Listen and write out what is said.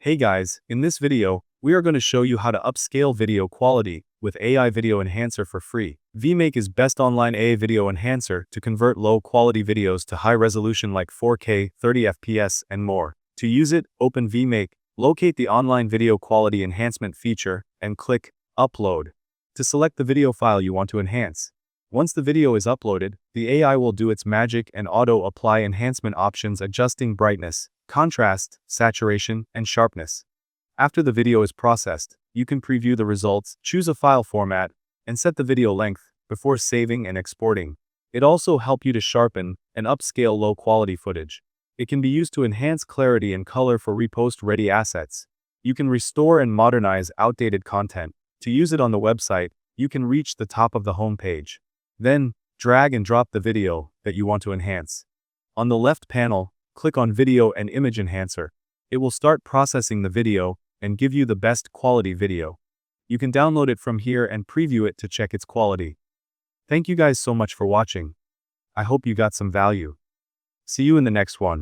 Hey guys, in this video, we are going to show you how to upscale video quality with AI Video Enhancer for free. VMake is best online AI video enhancer to convert low-quality videos to high resolution like 4K, 30 FPS, and more. To use it, open VMake, locate the online video quality enhancement feature, and click Upload to select the video file you want to enhance. Once the video is uploaded, the AI will do its magic and auto-apply enhancement options adjusting brightness, contrast, saturation, and sharpness. After the video is processed, you can preview the results, choose a file format, and set the video length before saving and exporting. It also helps you to sharpen and upscale low-quality footage. It can be used to enhance clarity and color for repost-ready assets. You can restore and modernize outdated content. To use it on the website, you can reach the top of the home page. Then, drag and drop the video that you want to enhance. On the left panel, click on Video and Image Enhancer. It will start processing the video and give you the best quality video. You can download it from here and preview it to check its quality. Thank you guys so much for watching. I hope you got some value. See you in the next one.